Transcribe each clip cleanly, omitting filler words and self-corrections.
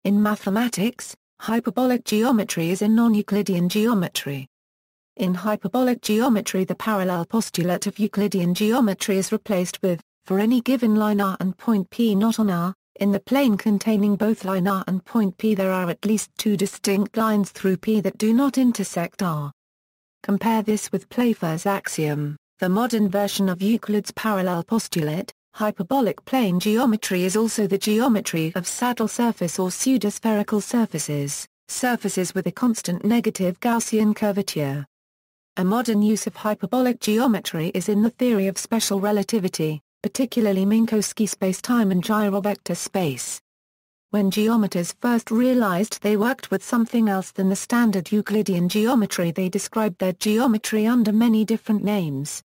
In mathematics, hyperbolic geometry is a non-Euclidean geometry. In hyperbolic geometry, the parallel postulate of Euclidean geometry is replaced with, for any given line R and point P not on R, in the plane containing both line R and point P there are at least two distinct lines through P that do not intersect R. Compare this with Playfair's axiom, the modern version of Euclid's parallel postulate. Hyperbolic plane geometry is also the geometry of saddle surface or pseudospherical surfaces, surfaces with a constant negative Gaussian curvature. A modern use of hyperbolic geometry is in the theory of special relativity, particularly Minkowski spacetime and gyrovector space. When geometers first realized they worked with something else than the standard Euclidean geometry, they described their geometry under many different names.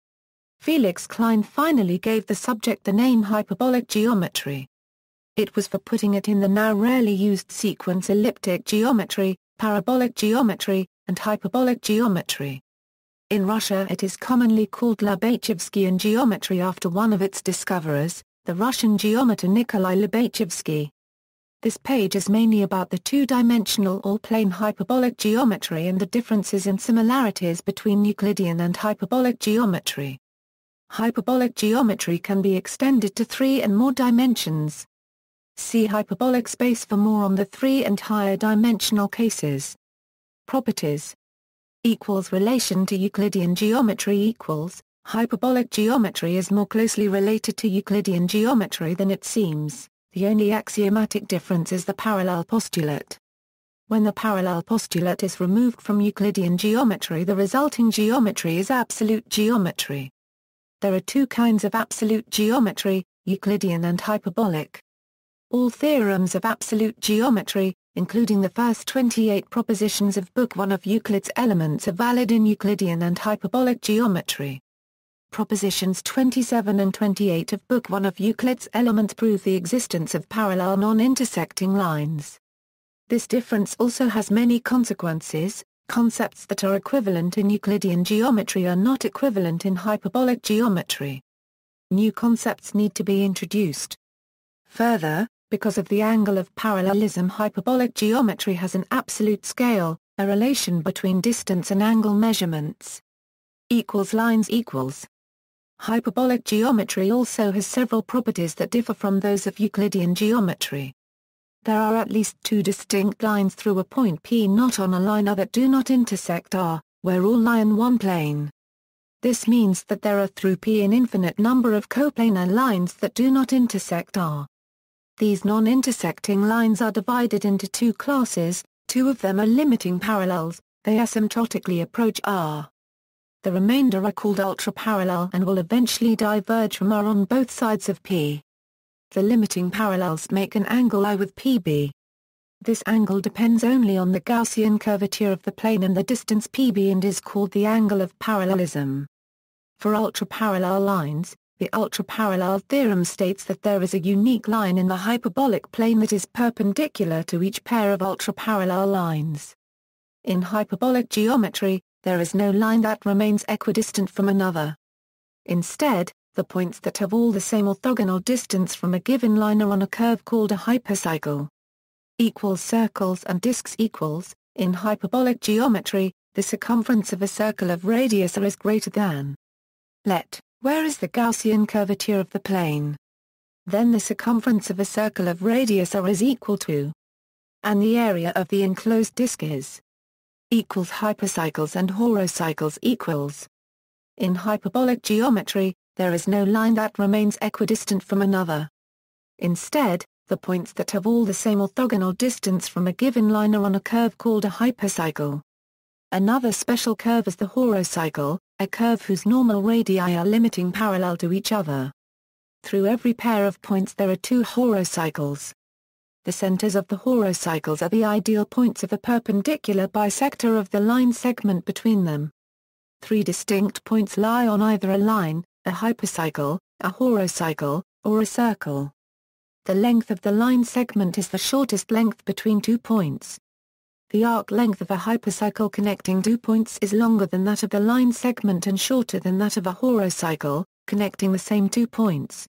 Felix Klein finally gave the subject the name hyperbolic geometry. It was for putting it in the now rarely used sequence elliptic geometry, parabolic geometry, and hyperbolic geometry. In Russia it is commonly called Lobachevskian geometry after one of its discoverers, the Russian geometer Nikolai Lobachevsky. This page is mainly about the two-dimensional or plane hyperbolic geometry and the differences and similarities between Euclidean and hyperbolic geometry. Hyperbolic geometry can be extended to 3 and more dimensions. See hyperbolic space for more on the 3 and higher dimensional cases. Properties. Relation to Euclidean geometry equals, hyperbolic geometry is more closely related to Euclidean geometry than it seems, the only axiomatic difference is the parallel postulate. When the parallel postulate is removed from Euclidean geometry, the resulting geometry is absolute geometry. There are two kinds of absolute geometry, Euclidean and hyperbolic. All theorems of absolute geometry, including the first 28 propositions of Book 1 of Euclid's Elements, are valid in Euclidean and hyperbolic geometry. Propositions 27 and 28 of Book 1 of Euclid's Elements prove the existence of parallel non-intersecting lines. This difference also has many consequences. Concepts that are equivalent in Euclidean geometry are not equivalent in hyperbolic geometry. New concepts need to be introduced. Further, because of the angle of parallelism, hyperbolic geometry has an absolute scale, a relation between distance and angle measurements. Lines equals. Hyperbolic geometry also has several properties that differ from those of Euclidean geometry. There are at least two distinct lines through a point P not on a line R that do not intersect R, where all lie in one plane. This means that there are through P an infinite number of coplanar lines that do not intersect R. These non-intersecting lines are divided into two classes, two of them are limiting parallels, they asymptotically approach R. The remainder are called ultraparallel and will eventually diverge from R on both sides of P. The limiting parallels make an angle I with PB. This angle depends only on the Gaussian curvature of the plane and the distance PB and is called the angle of parallelism. For ultraparallel lines, the ultraparallel theorem states that there is a unique line in the hyperbolic plane that is perpendicular to each pair of ultraparallel lines. In hyperbolic geometry, there is no line that remains equidistant from another. Instead, the points that have all the same orthogonal distance from a given line are on a curve called a hypercycle. Circles and disks equals, in hyperbolic geometry, the circumference of a circle of radius R is greater than. Let, where is the Gaussian curvature of the plane? Then the circumference of a circle of radius R is equal to. And the area of the enclosed disk is. Hypercycles and horocycles equals. In hyperbolic geometry, there is no line that remains equidistant from another. Instead, the points that have all the same orthogonal distance from a given line are on a curve called a hypercycle. Another special curve is the horocycle, a curve whose normal radii are limiting parallel to each other. Through every pair of points there are two horocycles. The centers of the horocycles are the ideal points of the perpendicular bisector of the line segment between them. Three distinct points lie on either a line, a hypercycle, a horocycle, or a circle. The length of the line segment is the shortest length between 2 points. The arc length of a hypercycle connecting 2 points is longer than that of the line segment and shorter than that of a horocycle, connecting the same 2 points.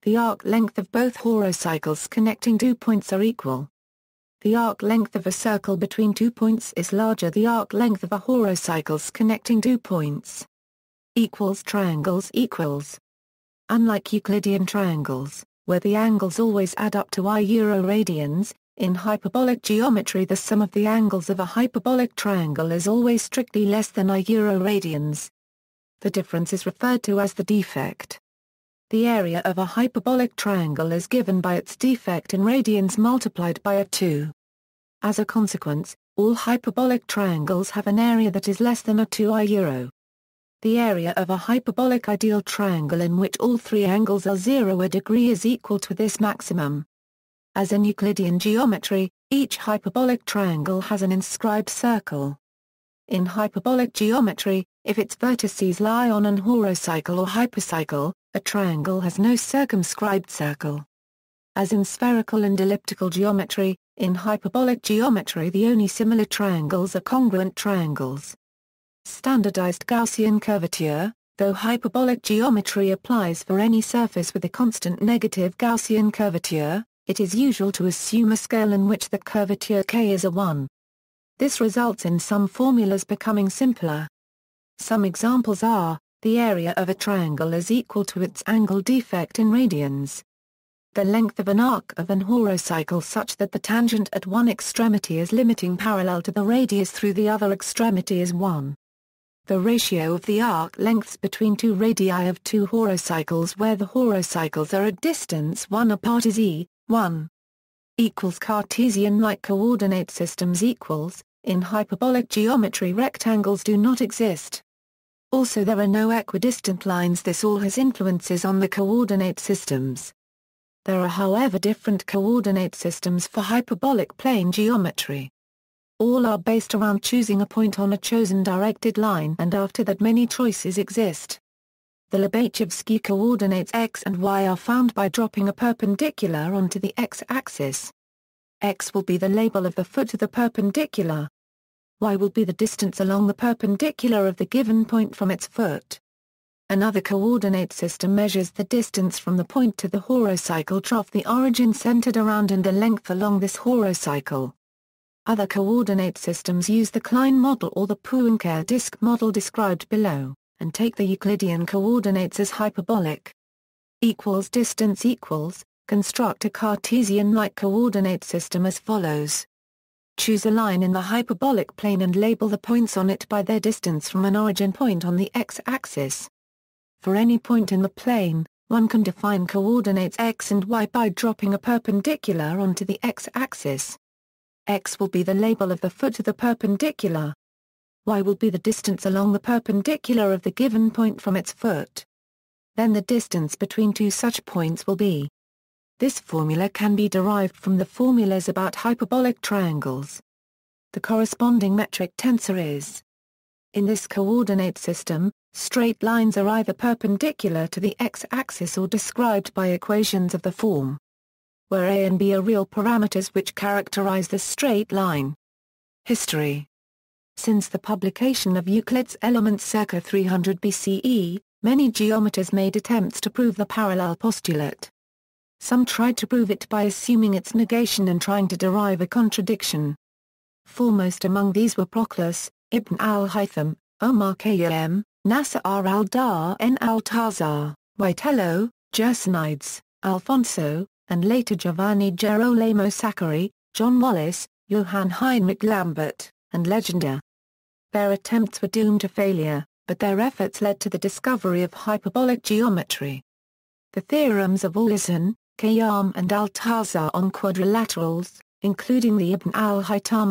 The arc length of both horocycles connecting 2 points are equal. The arc length of a circle between 2 points is larger the arc length of a horocycles connecting 2 points. Triangles equals. Unlike Euclidean triangles, where the angles always add up to i-radians, in hyperbolic geometry the sum of the angles of a hyperbolic triangle is always strictly less than i-radians. The difference is referred to as the defect. The area of a hyperbolic triangle is given by its defect in radians multiplied by a 2. As a consequence, all hyperbolic triangles have an area that is less than a 2i-. The area of a hyperbolic ideal triangle in which all three angles are 0 a degree is equal to this maximum. As in Euclidean geometry, each hyperbolic triangle has an inscribed circle. In hyperbolic geometry, if its vertices lie on an horocycle or hypercycle, a triangle has no circumscribed circle. As in spherical and elliptical geometry, in hyperbolic geometry the only similar triangles are congruent triangles. Standardized Gaussian curvature. Though hyperbolic geometry applies for any surface with a constant negative Gaussian curvature, it is usual to assume a scale in which the curvature k is a 1. This results in some formulas becoming simpler. Some examples are, the area of a triangle is equal to its angle defect in radians. The length of an arc of an horocycle such that the tangent at one extremity is limiting parallel to the radius through the other extremity is 1. The ratio of the arc lengths between two radii of two horocycles where the horocycles are at distance 1 apart is e1. Cartesian-like coordinate systems equals. In hyperbolic geometry rectangles do not exist. Also there are no equidistant lines. This all has influences on the coordinate systems. There are however different coordinate systems for hyperbolic plane geometry. All are based around choosing a point on a chosen directed line and after that many choices exist. The Lobachevsky coordinates x and y are found by dropping a perpendicular onto the x-axis. X will be the label of the foot of the perpendicular. Y will be the distance along the perpendicular of the given point from its foot. Another coordinate system measures the distance from the point to the horocycle trough, the origin centered around and the length along this horocycle. Other coordinate systems use the Klein model or the Pooh disk model described below, and take the Euclidean coordinates as hyperbolic. Distance equals. Construct a Cartesian-like coordinate system as follows. Choose a line in the hyperbolic plane and label the points on it by their distance from an origin point on the x-axis. For any point in the plane, one can define coordinates x and y by dropping a perpendicular onto the x-axis. X will be the label of the foot of the perpendicular. Y will be the distance along the perpendicular of the given point from its foot. Then the distance between two such points will be. This formula can be derived from the formulas about hyperbolic triangles. The corresponding metric tensor is. In this coordinate system, straight lines are either perpendicular to the x-axis or described by equations of the form where a and b are real parameters which characterize the straight line. History. Since the publication of Euclid's Elements circa 300 BCE, many geometers made attempts to prove the parallel postulate. Some tried to prove it by assuming its negation and trying to derive a contradiction. Foremost among these were Proclus, Ibn al-Haytham, Omar Khayyam, Nasser al-Dar and Altazar, Witello, Gersonides, Alfonso, and later Giovanni Gerolamo Saccari, John Wallis, Johann Heinrich Lambert, and Legendre. Their attempts were doomed to failure, but their efforts led to the discovery of hyperbolic geometry. The theorems of Wallisan, Khayyam and Altazar on quadrilaterals, including the Ibn al-Haytham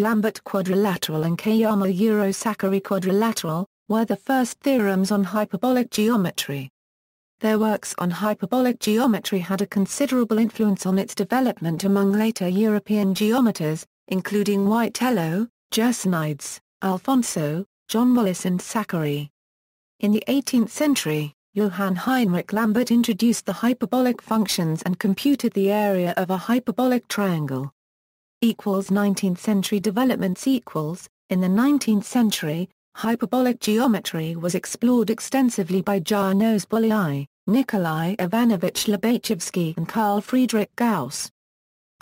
Lambert quadrilateral and Khayyam Saccari quadrilateral, were the first theorems on hyperbolic geometry. Their works on hyperbolic geometry had a considerable influence on its development among later European geometers, including Witello, Gersonides, Alfonso, John Wallis and Saccari. In the 18th century, Johann Heinrich Lambert introduced the hyperbolic functions and computed the area of a hyperbolic triangle. 19th century developments equals. In the 19th century, hyperbolic geometry was explored extensively by János Bolyai, Nikolai Ivanovich Lobachevsky and Carl Friedrich Gauss.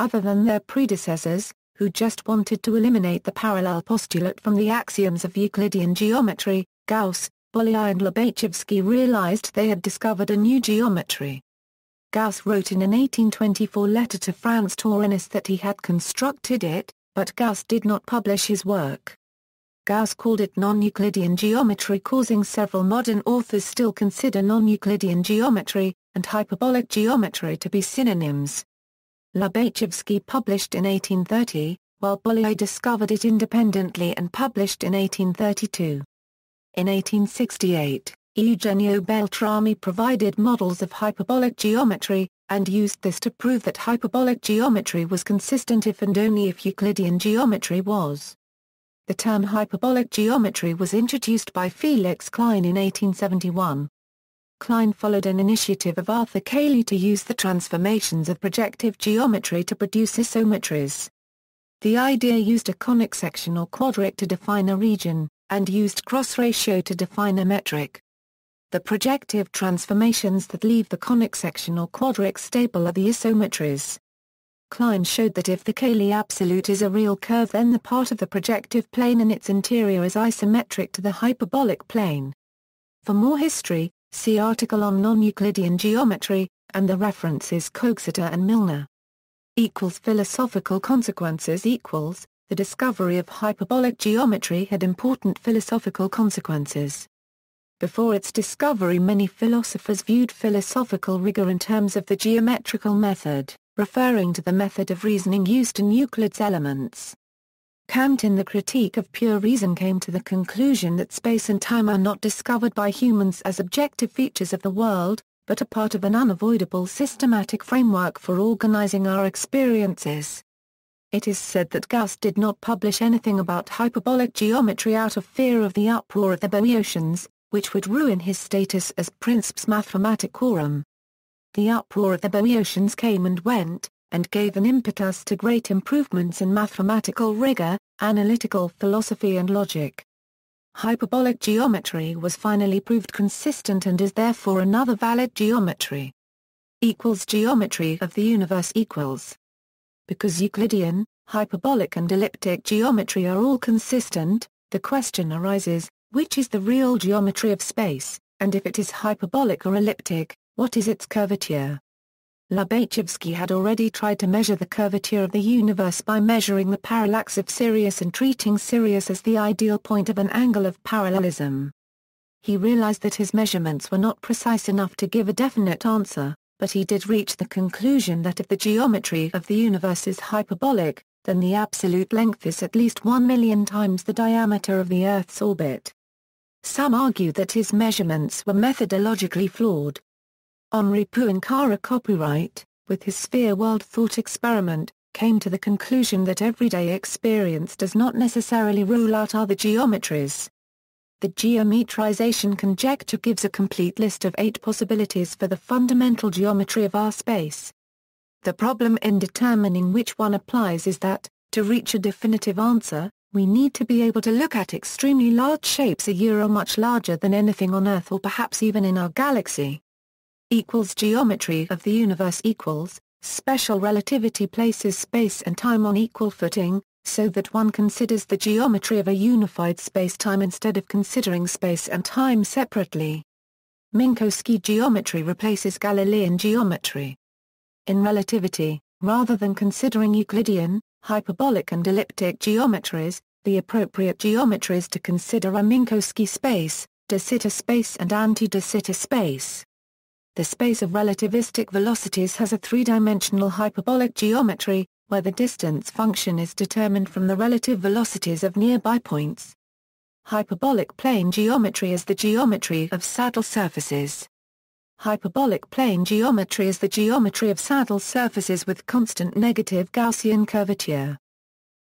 other than their predecessors, who just wanted to eliminate the parallel postulate from the axioms of Euclidean geometry. Gauss, Bolyai and Lobachevsky realized they had discovered a new geometry. Gauss wrote in an 1824 letter to Franz Taurinus that he had constructed it, but Gauss did not publish his work. Gauss called it non-Euclidean geometry, causing several modern authors still consider non-Euclidean geometry and hyperbolic geometry to be synonyms. Lobachevsky published in 1830, while Bolyai discovered it independently and published in 1832. In 1868, Eugenio Beltrami provided models of hyperbolic geometry, and used this to prove that hyperbolic geometry was consistent if and only if Euclidean geometry was. The term hyperbolic geometry was introduced by Felix Klein in 1871. Klein followed an initiative of Arthur Cayley to use the transformations of projective geometry to produce isometries. The idea used a conic section or quadric to define a region, and used cross ratio to define a metric. The projective transformations that leave the conic section or quadric stable are the isometries. Klein showed that if the Cayley absolute is a real curve, then the part of the projective plane in its interior is isometric to the hyperbolic plane. For more history, see article on non-Euclidean geometry, and the references Coxeter and Milner. Philosophical consequences The discovery of hyperbolic geometry had important philosophical consequences. Before its discovery, many philosophers viewed philosophical rigor in terms of the geometrical method, referring to the method of reasoning used in Euclid's Elements. Kant in the Critique of Pure Reason came to the conclusion that space and time are not discovered by humans as objective features of the world, but a part of an unavoidable systematic framework for organizing our experiences. It is said that Gauss did not publish anything about hyperbolic geometry out of fear of the uproar at the Boeotians, which would ruin his status as Princeps Mathematicorum. The uproar at the Boeotians came and went, and gave an impetus to great improvements in mathematical rigor, analytical philosophy and logic. Hyperbolic geometry was finally proved consistent and is therefore another valid geometry. Geometry of the universe equals. Because Euclidean, hyperbolic and elliptic geometry are all consistent, the question arises, which is the real geometry of space, and if it is hyperbolic or elliptic, what is its curvature? Lobachevsky had already tried to measure the curvature of the universe by measuring the parallax of Sirius and treating Sirius as the ideal point of an angle of parallelism. He realized that his measurements were not precise enough to give a definite answer, but he did reach the conclusion that if the geometry of the universe is hyperbolic, then the absolute length is at least 1,000,000 times the diameter of the Earth's orbit. Some argue that his measurements were methodologically flawed. Henri Pooh Encara copyright, with his sphere world thought experiment, came to the conclusion that everyday experience does not necessarily rule out other geometries. The geometrization conjecture gives a complete list of 8 possibilities for the fundamental geometry of our space. The problem in determining which one applies is that, to reach a definitive answer, we need to be able to look at extremely large shapes much larger than anything on Earth or perhaps even in our galaxy. Geometry of the universe special relativity places space and time on equal footing, so that one considers the geometry of a unified space-time instead of considering space and time separately. Minkowski geometry replaces Galilean geometry. In relativity, rather than considering Euclidean, hyperbolic and elliptic geometries, the appropriate geometries to consider are Minkowski space, de Sitter space and anti-de Sitter space. The space of relativistic velocities has a 3-dimensional hyperbolic geometry, where the distance function is determined from the relative velocities of nearby points. Hyperbolic plane geometry is the geometry of saddle surfaces. Hyperbolic plane geometry is the geometry of saddle surfaces with constant negative Gaussian curvature.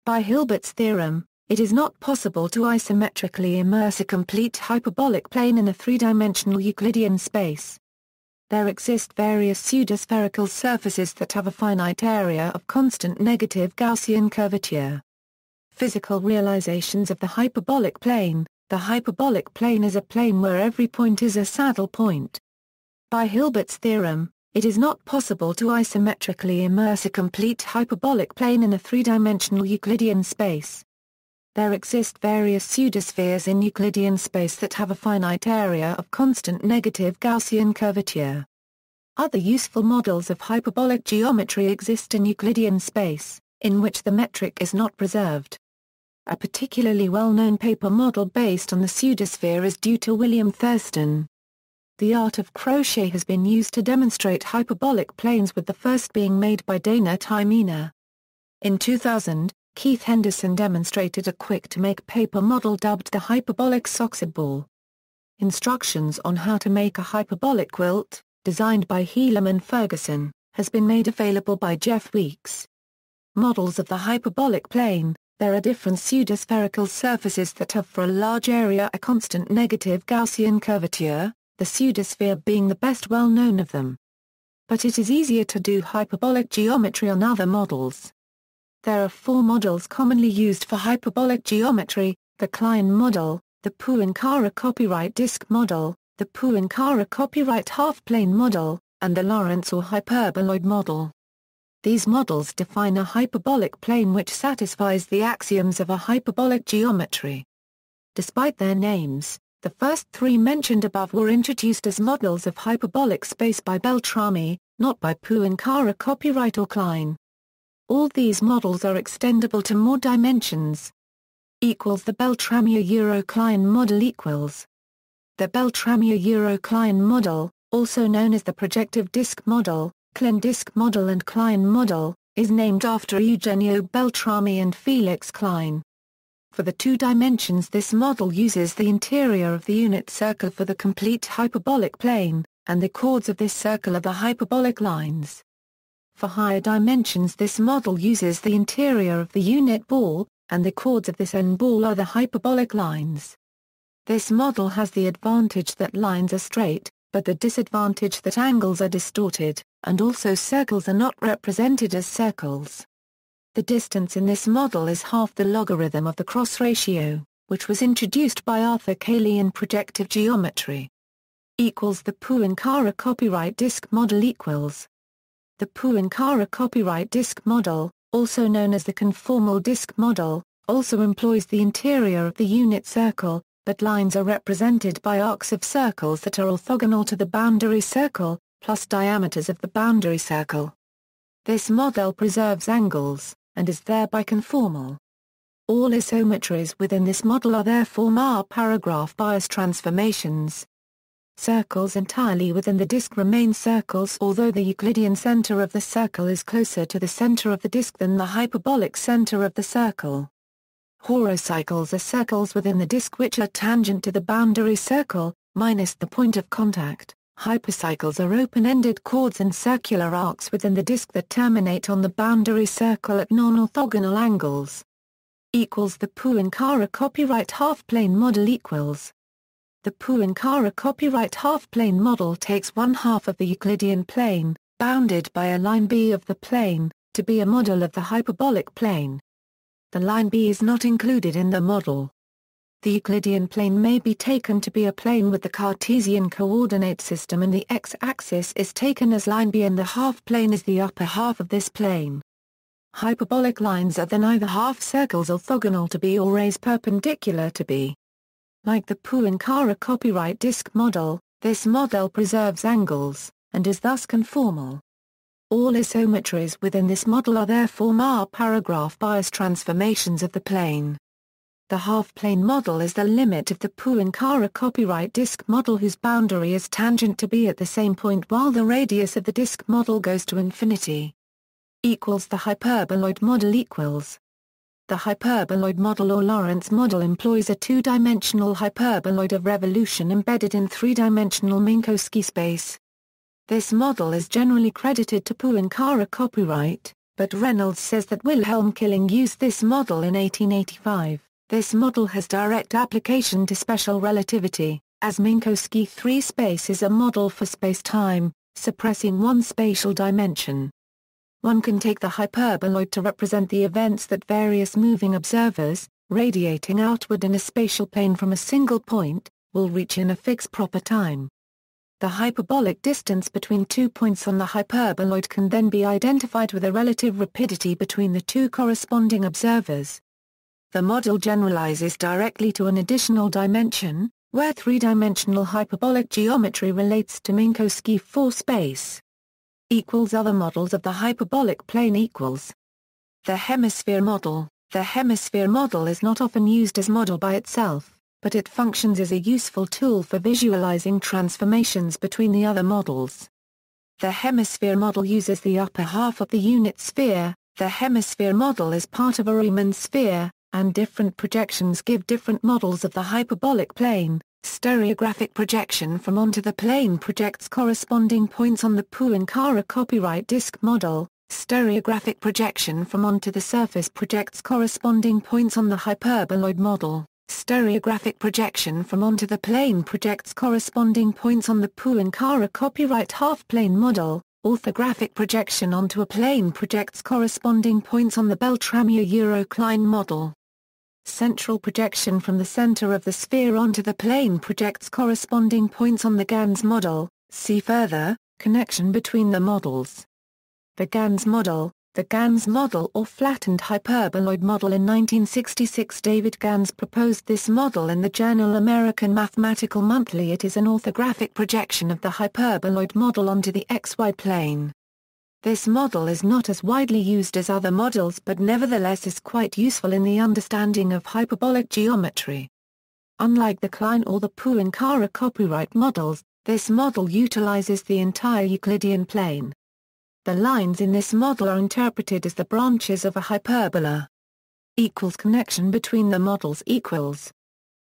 By Hilbert's theorem, it is not possible to isometrically immerse a complete hyperbolic plane in a 3-dimensional Euclidean space. There exist various pseudospherical surfaces that have a finite area of constant negative Gaussian curvature. Physical realizations of the hyperbolic plane. The hyperbolic plane is a plane where every point is a saddle point. By Hilbert's theorem, It is not possible to isometrically immerse a complete hyperbolic plane in a three-dimensional Euclidean space. There exist various pseudospheres in Euclidean space that have a finite area of constant negative Gaussian curvature. Other useful models of hyperbolic geometry exist in Euclidean space, in which the metric is not preserved. A particularly well-known paper model based on the pseudosphere is due to William Thurston. The art of crochet has been used to demonstrate hyperbolic planes, with the first being made by Dana Taimina. In 2000, Keith Henderson demonstrated a quick-to-make paper model dubbed the hyperbolic soxyball. Instructions on how to make a hyperbolic quilt, designed by Helam and Ferguson, has been made available by Jeff Weeks. Models of the hyperbolic plane. There are different pseudospherical surfaces that have for a large area a constant negative Gaussian curvature, the pseudosphere being the best well-known of them. But it is easier to do hyperbolic geometry on other models. There are four models commonly used for hyperbolic geometry: the Klein Model, the Pooh Encara copyright disk model, the Pooh Encara copyright half-plane model, and the Lorentz or hyperboloid model. These models define a hyperbolic plane which satisfies the axioms of a hyperbolic geometry. Despite their names, the first three mentioned above were introduced as models of hyperbolic space by Beltrami, not by Pooh Encara copyright or Klein. All these models are extendable to more dimensions. The Beltrami-Klein model equals. The Beltrami-Klein model, also known as the projective disk model, Klein disk model and Klein model, is named after Eugenio Beltrami and Felix Klein. For the two dimensions, this model uses the interior of the unit circle for the complete hyperbolic plane, and the chords of this circle are the hyperbolic lines. For higher dimensions, this model uses the interior of the unit ball, and the chords of this n-ball are the hyperbolic lines. This model has the advantage that lines are straight, but the disadvantage that angles are distorted, and also circles are not represented as circles. The distance in this model is half the logarithm of the cross ratio, which was introduced by Arthur Cayley in projective geometry. The Pooh Encara copyright disk model equals. The Pooh Encara copyright disk model, also known as the conformal disk model, also employs the interior of the unit circle, but lines are represented by arcs of circles that are orthogonal to the boundary circle, plus diameters of the boundary circle. This model preserves angles, and is thereby conformal. All isometries within this model are therefore paragraph bias transformations. Circles entirely within the disk remain circles, although the Euclidean center of the circle is closer to the center of the disk than the hyperbolic center of the circle. Horocycles are circles within the disk which are tangent to the boundary circle, minus the point of contact. Hypercycles are open-ended chords and circular arcs within the disk that terminate on the boundary circle at non-orthogonal angles. The Pooh Encara copyright half-plane model equals. The Pooh Encara copyright half-plane model takes one half of the Euclidean plane, bounded by a line B of the plane, to be a model of the hyperbolic plane. The line B is not included in the model. The Euclidean plane may be taken to be a plane with the Cartesian coordinate system, and the x-axis is taken as line B and the half-plane is the upper half of this plane. Hyperbolic lines are then either half-circles orthogonal to B or rays perpendicular to B. Like the Pooh Encara copyright disk model, this model preserves angles, and is thus conformal. All isometries within this model are therefore paragraph bias transformations of the plane. The half-plane model is the limit of the Pooh Encara copyright disk model whose boundary is tangent to B at the same point while the radius of the disk model goes to infinity. The hyperboloid model equals. The hyperboloid model or Lorentz model employs a two-dimensional hyperboloid of revolution embedded in three-dimensional Minkowski space. This model is generally credited to Pooh Encara copyright, but Reynolds says that Wilhelm Killing used this model in 1885. This model has direct application to special relativity, as Minkowski 3 space is a model for space-time, suppressing one spatial dimension. One can take the hyperboloid to represent the events that various moving observers, radiating outward in a spatial plane from a single point, will reach in a fixed proper time. the hyperbolic distance between 2 points on the hyperboloid can then be identified with a relative rapidity between the two corresponding observers. The model generalizes directly to an additional dimension, where three-dimensional hyperbolic geometry relates to Minkowski 4 space. Other models of the hyperbolic plane equals. The hemisphere model. The hemisphere model is not often used as model by itself, but it functions as a useful tool for visualizing transformations between the other models. The hemisphere model uses the upper half of the unit sphere. The hemisphere model is part of a Riemann sphere, and different projections give different models of the hyperbolic plane. Stereographic projection from onto the plane projects corresponding points on the Pooh Encara copyright disk model. Stereographic projection from onto the surface projects corresponding points on the hyperboloid model. Stereographic projection from onto the plane projects corresponding points on the Pooh Encara copyright half-plane model. Orthographic projection onto a plane projects corresponding points on the Beltrami Erro Klein model. Central projection from the center of the sphere onto the plane projects corresponding points on the Gans model. See further, connection between the models. The Gans model or flattened hyperboloid model. In 1966 David Gans proposed this model in the journal American Mathematical Monthly. It is an orthographic projection of the hyperboloid model onto the xy plane. This model is not as widely used as other models but nevertheless is quite useful in the understanding of hyperbolic geometry. Unlike the Klein or the Pooh Encara copyright models, this model utilizes the entire Euclidean plane. The lines in this model are interpreted as the branches of a hyperbola. Connection between the models equals.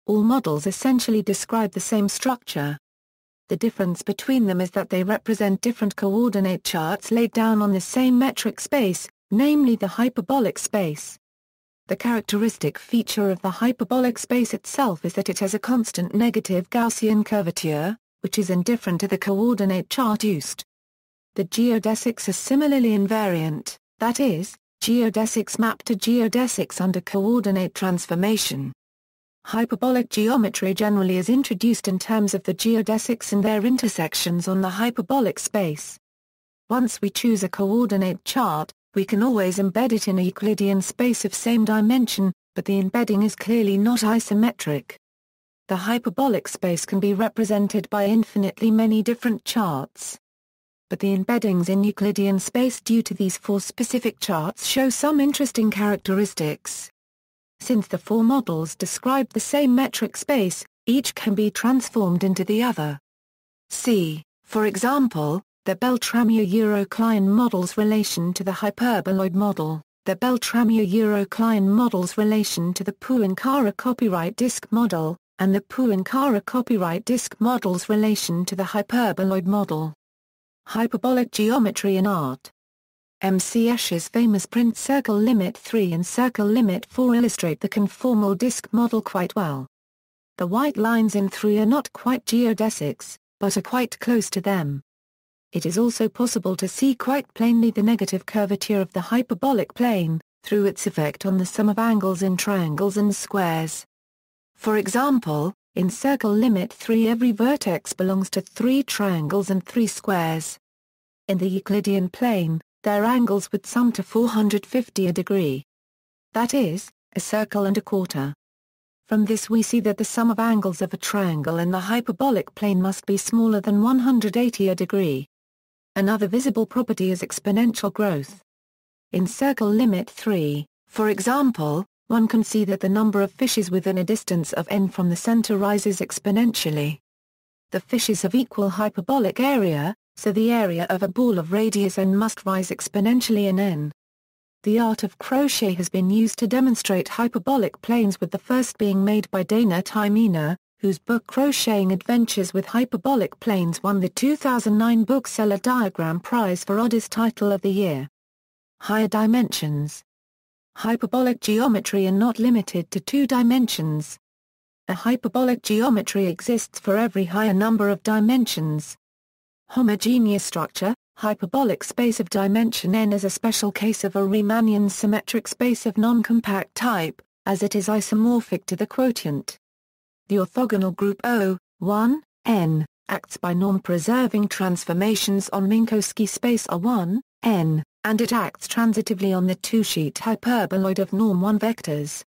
All models essentially describe the same structure. The difference between them is that they represent different coordinate charts laid down on the same metric space, namely the hyperbolic space. The characteristic feature of the hyperbolic space itself is that it has a constant negative Gaussian curvature, which is indifferent to the coordinate chart used. The geodesics are similarly invariant, that is, geodesics map to geodesics under coordinate transformation. Hyperbolic geometry generally is introduced in terms of the geodesics and their intersections on the hyperbolic space. Once we choose a coordinate chart, we can always embed it in a Euclidean space of same dimension, but the embedding is clearly not isometric. The hyperbolic space can be represented by infinitely many different charts. But the embeddings in Euclidean space due to these four specific charts show some interesting characteristics. Since the four models describe the same metric space, each can be transformed into the other. See, for example, the Beltrami Klein models relation to the hyperboloid model, the Beltrami Klein models relation to the Pooh Encara copyright disk model, and the Pooh Encara copyright disk models relation to the hyperboloid model. Hyperbolic geometry in art. M.C. Escher's famous print Circle Limit 3 and Circle Limit 4 illustrate the conformal disk model quite well. The white lines in 3 are not quite geodesics, but are quite close to them. It is also possible to see quite plainly the negative curvature of the hyperbolic plane, through its effect on the sum of angles in triangles and squares. For example, in Circle Limit 3 every vertex belongs to 3 triangles and 3 squares. In the Euclidean plane, their angles would sum to 450 a degree. That is, a circle and a quarter. From this we see that the sum of angles of a triangle in the hyperbolic plane must be smaller than 180 a degree. Another visible property is exponential growth. In Circle Limit 3, for example, one can see that the number of fishes within a distance of n from the center rises exponentially. The fishes have equal hyperbolic area, so the area of a ball of radius n must rise exponentially in n. The art of crochet has been used to demonstrate hyperbolic planes, with the first being made by Dana Taimina, whose book Crocheting Adventures with Hyperbolic Planes won the 2009 Bookseller Diagram Prize for oddest title of the year. Higher dimensions. Hyperbolic geometry are not limited to 2 dimensions. A hyperbolic geometry exists for every higher number of dimensions. Homogeneous structure, hyperbolic space of dimension n is a special case of a Riemannian symmetric space of non-compact type, as it is isomorphic to the quotient. The orthogonal group O, 1, n, acts by norm-preserving transformations on Minkowski space R1, n, and it acts transitively on the two-sheet hyperboloid of norm 1 vectors.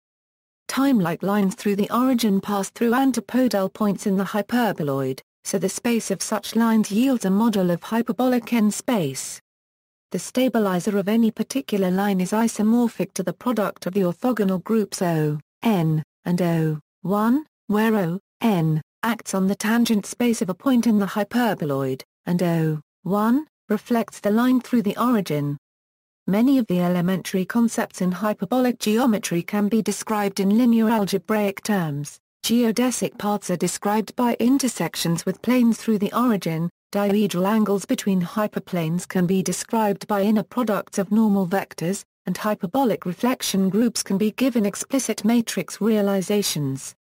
Time-like lines through the origin pass through antipodal points in the hyperboloid, so the space of such lines yields a model of hyperbolic n space. The stabilizer of any particular line is isomorphic to the product of the orthogonal groups O, n, and O, 1, where O, n, acts on the tangent space of a point in the hyperboloid, and O, 1, reflects the line through the origin. Many of the elementary concepts in hyperbolic geometry can be described in linear algebraic terms. Geodesic paths are described by intersections with planes through the origin. Dihedral angles between hyperplanes can be described by inner products of normal vectors, and hyperbolic reflection groups can be given explicit matrix realizations.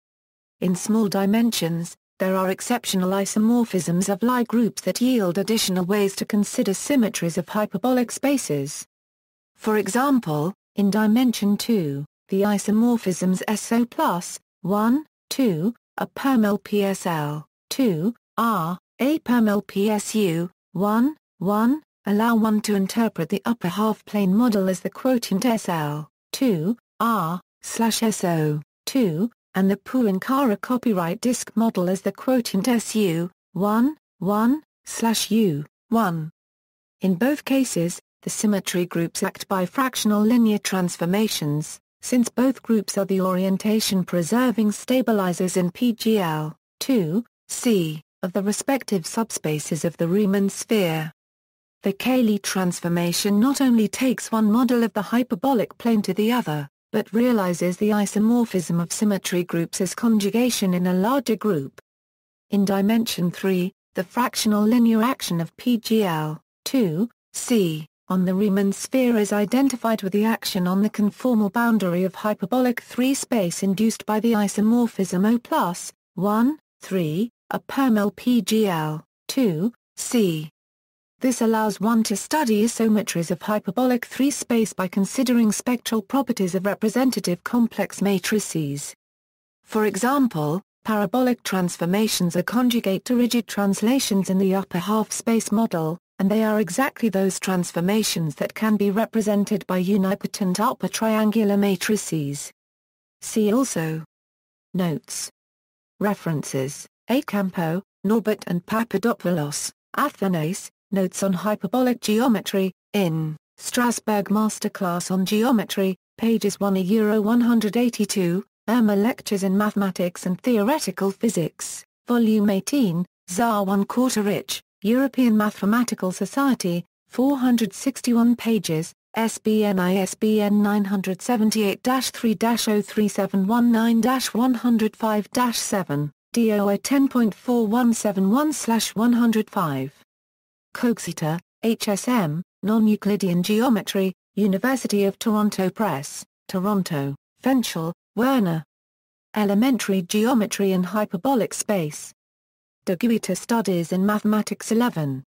In small dimensions, there are exceptional isomorphisms of Lie groups that yield additional ways to consider symmetries of hyperbolic spaces. For example, in dimension 2, the isomorphisms SO plus 1, 2, are permel PSL, 2, R, A permel PSU, 1, 1, allow one to interpret the upper half-plane model as the quotient SL, 2, R, /SO, 2, and the Pooh Encara copyright disk model as the quotient SU, 1, 1, /U, 1. In both cases, the symmetry groups act by fractional linear transformations, since both groups are the orientation-preserving stabilizers in PGL, 2, C, of the respective subspaces of the Riemann sphere. The Cayley transformation not only takes one model of the hyperbolic plane to the other, but realizes the isomorphism of symmetry groups as conjugation in a larger group. In dimension 3, the fractional linear action of PGL, 2, C, on the Riemann sphere is identified with the action on the conformal boundary of hyperbolic 3 space induced by the isomorphism O plus 1, 3, a permel PGL, 2, C. This allows one to study isometries of hyperbolic 3 space by considering spectral properties of representative complex matrices. For example, parabolic transformations are conjugate to rigid translations in the upper half-space model, and they are exactly those transformations that can be represented by unipotent upper triangular matrices. See also. Notes. References: A. Campo, Norbert and Papadopoulos, Athanase, Notes on Hyperbolic Geometry, in Strasbourg Masterclass on Geometry, pages 1-182, Irma Lectures in Mathematics and Theoretical Physics, Volume 18, ZAR 1/4 Rich, European Mathematical Society, 461 pages, ISBN 978-3-03719-105-7, DOI 10.4171/105. Coxeter, HSM, Non-Euclidean Geometry, University of Toronto Press, Toronto, Fenchel, Werner. Elementary Geometry in Hyperbolic Space. De Guiter Studies in Mathematics 11.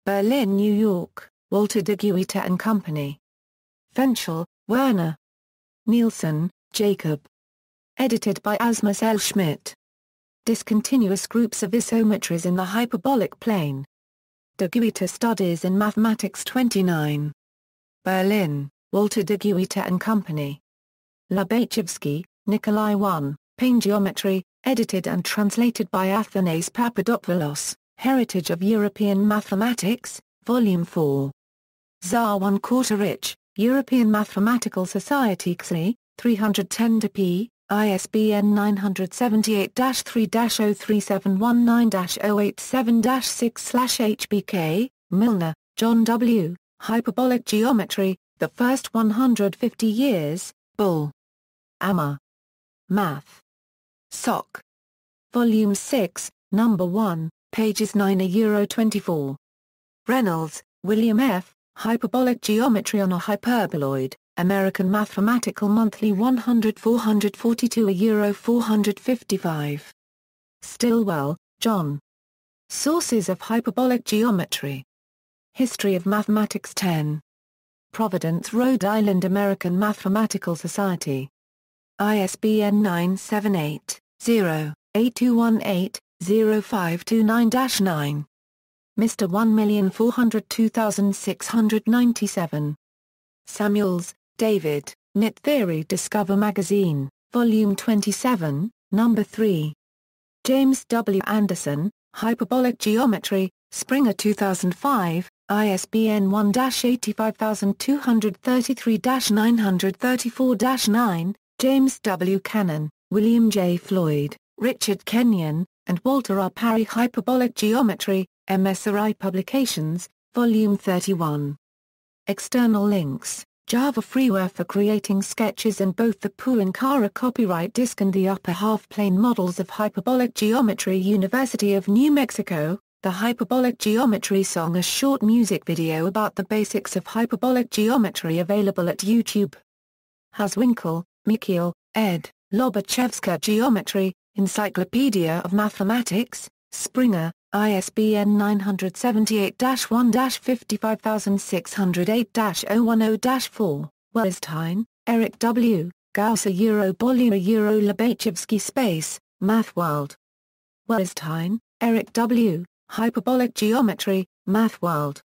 Berlin, New York, Walter de Guiter and Company. Fenchel, Werner. Nielsen, Jacob. Edited by Asmus L. Schmidt. Discontinuous groups of isometries in the hyperbolic plane. De Guiter Studies in Mathematics 29. Berlin, Walter de Guiter and Company. Lobachevsky, Nikolai 1, Plane Geometry, edited and translated by Athanase Papadopoulos, Heritage of European Mathematics, Volume 4. ZAR 1/4 Rich, European Mathematical Society XLI, 310 to p. ISBN 978-3-03719-087-6/HBK, Milner, John W., Hyperbolic Geometry, The First 150 Years, Bull. Amma. Math. Soc. Volume 6, Number 1, pages 9-24. Reynolds, William F., Hyperbolic Geometry on a Hyperboloid, American Mathematical Monthly 100-442 455. Stilwell, John. Sources of Hyperbolic Geometry. History of Mathematics 10. Providence, Rhode Island, American Mathematical Society. ISBN 978-0-8218, 0529-9. Mr. 1402697. Samuels, David, Knit Theory Discover Magazine, Volume 27, Number 3. James W. Anderson, Hyperbolic Geometry, Springer 2005, ISBN 1-85233-934-9, James W. Cannon, William J. Floyd, Richard Kenyon, and Walter R. Parry Hyperbolic Geometry, MSRI Publications, Volume 31. External links: Java freeware for creating sketches in both the Pooh Encara copyright disk and the upper half-plane models of hyperbolic geometry. University of New Mexico, the Hyperbolic Geometry song, a short music video about the basics of hyperbolic geometry, available at YouTube. Haswinkle, Mikhail, ed., Lobachevska Geometry, Encyclopedia of Mathematics, Springer, ISBN 978-1-55608-010-4, Weierstein, Eric W., Gaussian Erro Lobachevsky Space, MathWorld. Weierstein, Eric W., Hyperbolic Geometry, MathWorld.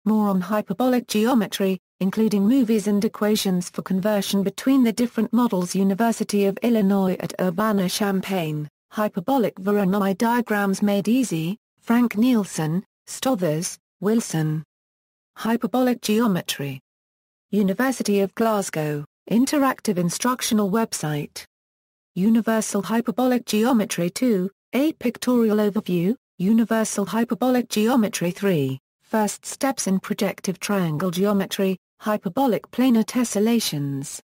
More on hyperbolic geometry, including movies and equations for conversion between the different models. University of Illinois at Urbana-Champaign, Hyperbolic Voronoi Diagrams Made Easy, Frank Nielsen, Stothers, Wilson. Hyperbolic Geometry. University of Glasgow, interactive instructional website. Universal Hyperbolic Geometry 2, a pictorial overview, Universal Hyperbolic Geometry 3, first steps in projective triangle geometry, hyperbolic planar tessellations.